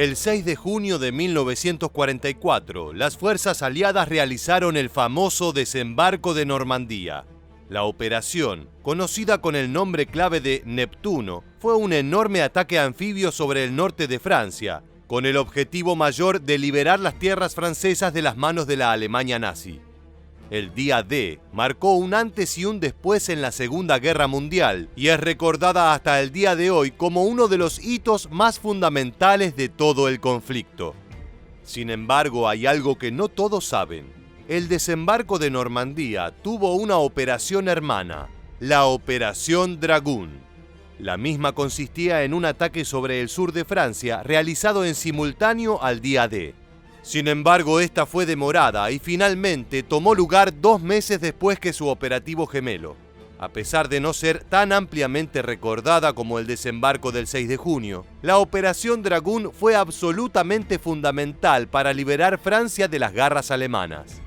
El 6 de junio de 1944, las fuerzas aliadas realizaron el famoso desembarco de Normandía. La operación, conocida con el nombre clave de Neptuno, fue un enorme ataque anfibio sobre el norte de Francia, con el objetivo mayor de liberar las tierras francesas de las manos de la Alemania nazi. El día D marcó un antes y un después en la Segunda Guerra Mundial y es recordada hasta el día de hoy como uno de los hitos más fundamentales de todo el conflicto. Sin embargo, hay algo que no todos saben. El desembarco de Normandía tuvo una operación hermana, la Operación Dragoon. La misma consistía en un ataque sobre el sur de Francia realizado en simultáneo al día D. Sin embargo, esta fue demorada y finalmente tomó lugar 2 meses después que su operativo gemelo. A pesar de no ser tan ampliamente recordada como el desembarco del 6 de junio, la Operación Dragoon fue absolutamente fundamental para liberar Francia de las garras alemanas.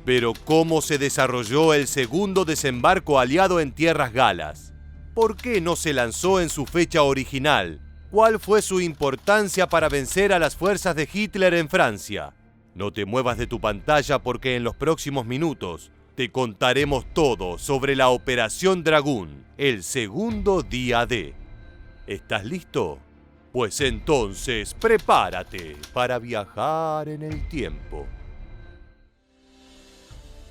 Pero ¿cómo se desarrolló el segundo desembarco aliado en tierras galas? ¿Por qué no se lanzó en su fecha original? ¿Cuál fue su importancia para vencer a las fuerzas de Hitler en Francia? No te muevas de tu pantalla porque en los próximos minutos te contaremos todo sobre la Operación Dragoon, el segundo día D. ¿Estás listo? Pues entonces prepárate para viajar en el tiempo.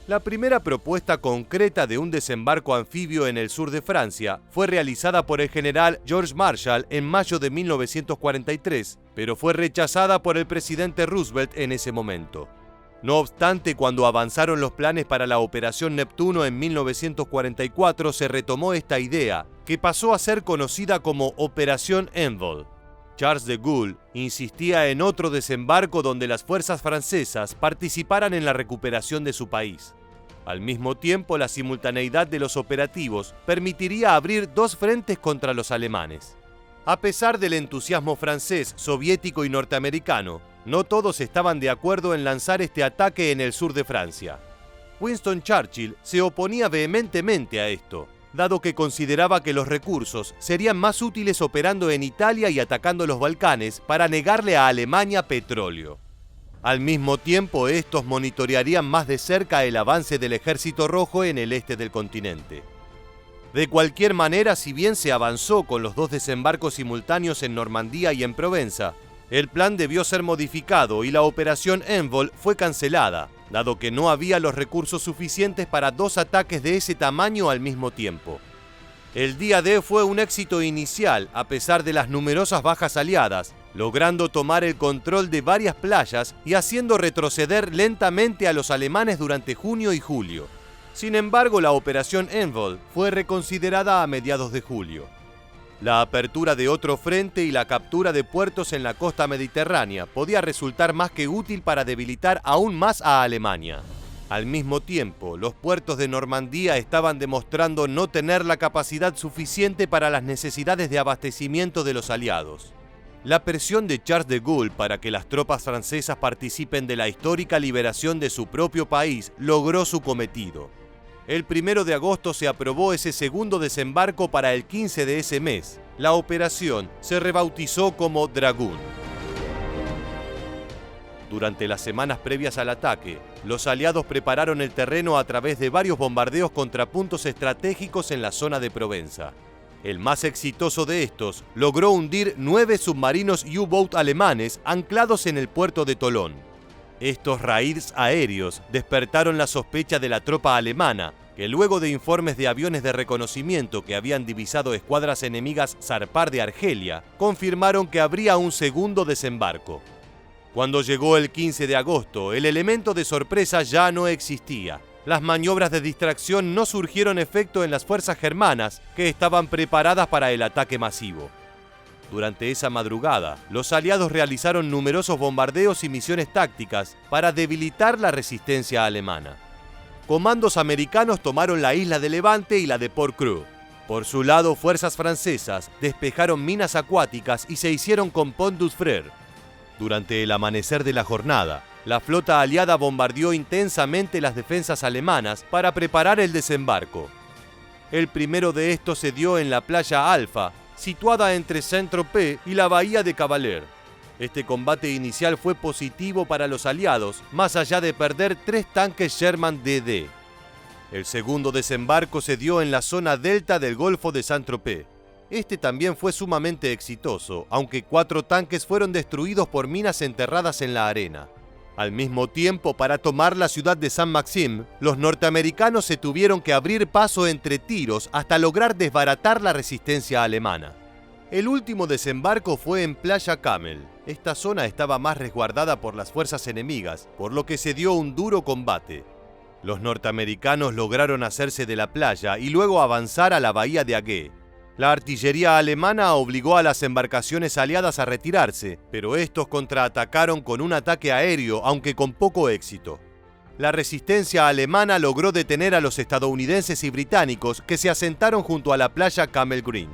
La primera propuesta concreta de un desembarco anfibio en el sur de Francia fue realizada por el general George Marshall en mayo de 1943, pero fue rechazada por el presidente Roosevelt en ese momento. No obstante, cuando avanzaron los planes para la Operación Neptuno en 1944, se retomó esta idea, que pasó a ser conocida como Operación Envol. Charles de Gaulle insistía en otro desembarco donde las fuerzas francesas participaran en la recuperación de su país. Al mismo tiempo, la simultaneidad de los operativos permitiría abrir 2 frentes contra los alemanes. A pesar del entusiasmo francés, soviético y norteamericano, no todos estaban de acuerdo en lanzar este ataque en el sur de Francia. Winston Churchill se oponía vehementemente a esto, dado que consideraba que los recursos serían más útiles operando en Italia y atacando los Balcanes para negarle a Alemania petróleo. Al mismo tiempo, estos monitorearían más de cerca el avance del Ejército Rojo en el este del continente. De cualquier manera, si bien se avanzó con los 2 desembarcos simultáneos en Normandía y en Provenza, el plan debió ser modificado y la Operación Envol fue cancelada, dado que no había los recursos suficientes para 2 ataques de ese tamaño al mismo tiempo. El día D fue un éxito inicial a pesar de las numerosas bajas aliadas, logrando tomar el control de varias playas y haciendo retroceder lentamente a los alemanes durante junio y julio. Sin embargo, la Operación Envol fue reconsiderada a mediados de julio. La apertura de otro frente y la captura de puertos en la costa mediterránea podía resultar más que útil para debilitar aún más a Alemania. Al mismo tiempo, los puertos de Normandía estaban demostrando no tener la capacidad suficiente para las necesidades de abastecimiento de los aliados. La presión de Charles de Gaulle para que las tropas francesas participen de la histórica liberación de su propio país logró su cometido. El 1 de agosto se aprobó ese segundo desembarco para el 15 de ese mes. La operación se rebautizó como Dragoon. Durante las semanas previas al ataque, los aliados prepararon el terreno a través de varios bombardeos contra puntos estratégicos en la zona de Provenza. El más exitoso de estos logró hundir 9 submarinos U-boat alemanes anclados en el puerto de Tolón. Estos raids aéreos despertaron la sospecha de la tropa alemana, que luego de informes de aviones de reconocimiento que habían divisado escuadras enemigas zarpar de Argelia, confirmaron que habría un segundo desembarco. Cuando llegó el 15 de agosto, el elemento de sorpresa ya no existía. Las maniobras de distracción no surgieron efecto en las fuerzas germanas, que estaban preparadas para el ataque masivo. Durante esa madrugada, los aliados realizaron numerosos bombardeos y misiones tácticas para debilitar la resistencia alemana. Comandos americanos tomaron la isla de Levante y la de Port-Cru. Por su lado, fuerzas francesas despejaron minas acuáticas y se hicieron con Pont du Frère. Durante el amanecer de la jornada, la flota aliada bombardeó intensamente las defensas alemanas para preparar el desembarco. El primero de estos se dio en la playa Alfa, situada entre Saint-Tropez y la bahía de Cavalier. Este combate inicial fue positivo para los aliados, más allá de perder 3 tanques Sherman DD. El segundo desembarco se dio en la zona delta del Golfo de Saint-Tropez. Este también fue sumamente exitoso, aunque 4 tanques fueron destruidos por minas enterradas en la arena. Al mismo tiempo, para tomar la ciudad de Saint-Maxime, los norteamericanos se tuvieron que abrir paso entre tiros hasta lograr desbaratar la resistencia alemana. El último desembarco fue en Playa Camel. Esta zona estaba más resguardada por las fuerzas enemigas, por lo que se dio un duro combate. Los norteamericanos lograron hacerse de la playa y luego avanzar a la bahía de Agué. La artillería alemana obligó a las embarcaciones aliadas a retirarse, pero estos contraatacaron con un ataque aéreo, aunque con poco éxito. La resistencia alemana logró detener a los estadounidenses y británicos que se asentaron junto a la playa Camel Green.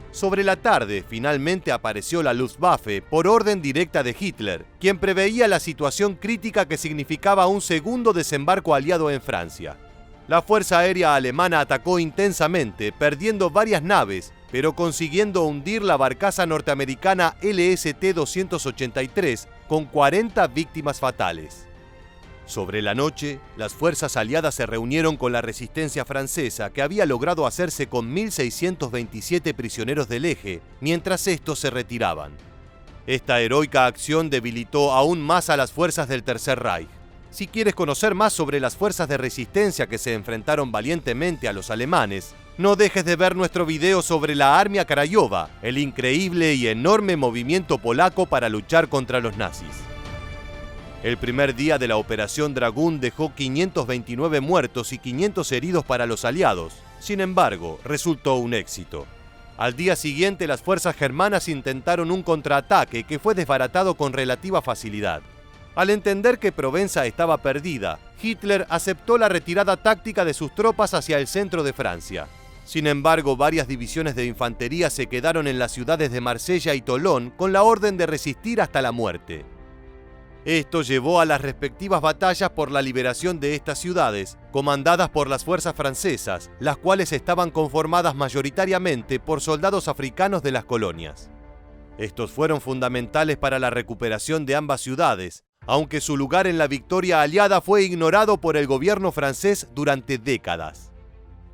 Sobre la tarde, finalmente apareció la Luftwaffe por orden directa de Hitler, quien preveía la situación crítica que significaba un segundo desembarco aliado en Francia. La Fuerza Aérea Alemana atacó intensamente, perdiendo varias naves, pero consiguiendo hundir la barcaza norteamericana LST-283 con 40 víctimas fatales. Sobre la noche, las fuerzas aliadas se reunieron con la resistencia francesa, que había logrado hacerse con 1.627 prisioneros del eje, mientras estos se retiraban. Esta heroica acción debilitó aún más a las fuerzas del Tercer Reich. Si quieres conocer más sobre las fuerzas de resistencia que se enfrentaron valientemente a los alemanes, no dejes de ver nuestro video sobre la Armia Krajowa, el increíble y enorme movimiento polaco para luchar contra los nazis. El primer día de la Operación Dragoon dejó 529 muertos y 500 heridos para los aliados. Sin embargo, resultó un éxito. Al día siguiente, las fuerzas germanas intentaron un contraataque que fue desbaratado con relativa facilidad. Al entender que Provenza estaba perdida, Hitler aceptó la retirada táctica de sus tropas hacia el centro de Francia. Sin embargo, varias divisiones de infantería se quedaron en las ciudades de Marsella y Tolón con la orden de resistir hasta la muerte. Esto llevó a las respectivas batallas por la liberación de estas ciudades, comandadas por las fuerzas francesas, las cuales estaban conformadas mayoritariamente por soldados africanos de las colonias. Estos fueron fundamentales para la recuperación de ambas ciudades, aunque su lugar en la victoria aliada fue ignorado por el gobierno francés durante décadas.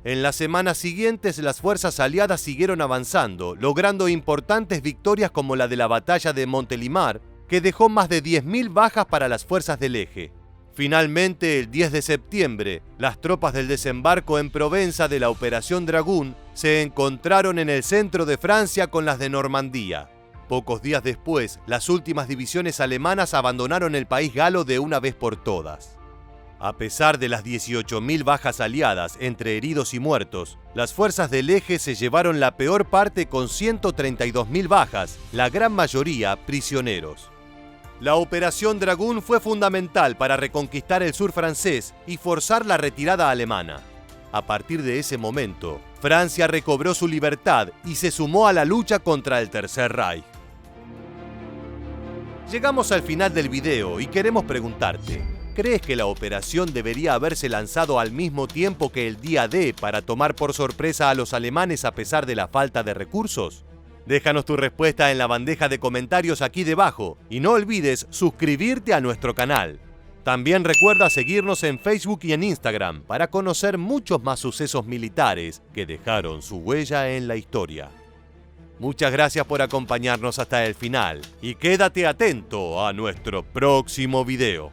En las semanas siguientes, las fuerzas aliadas siguieron avanzando, logrando importantes victorias como la de la batalla de Montélimar, que dejó más de 10.000 bajas para las fuerzas del eje. Finalmente, el 10 de septiembre, las tropas del desembarco en Provenza de la Operación Dragoon se encontraron en el centro de Francia con las de Normandía. Pocos días después, las últimas divisiones alemanas abandonaron el país galo de una vez por todas. A pesar de las 18.000 bajas aliadas entre heridos y muertos, las fuerzas del eje se llevaron la peor parte con 132.000 bajas, la gran mayoría prisioneros. La Operación Dragoon fue fundamental para reconquistar el sur francés y forzar la retirada alemana. A partir de ese momento, Francia recobró su libertad y se sumó a la lucha contra el Tercer Reich. Llegamos al final del video y queremos preguntarte, ¿crees que la operación debería haberse lanzado al mismo tiempo que el día D para tomar por sorpresa a los alemanes a pesar de la falta de recursos? Déjanos tu respuesta en la bandeja de comentarios aquí debajo y no olvides suscribirte a nuestro canal. También recuerda seguirnos en Facebook y en Instagram para conocer muchos más sucesos militares que dejaron su huella en la historia. Muchas gracias por acompañarnos hasta el final y quédate atento a nuestro próximo video.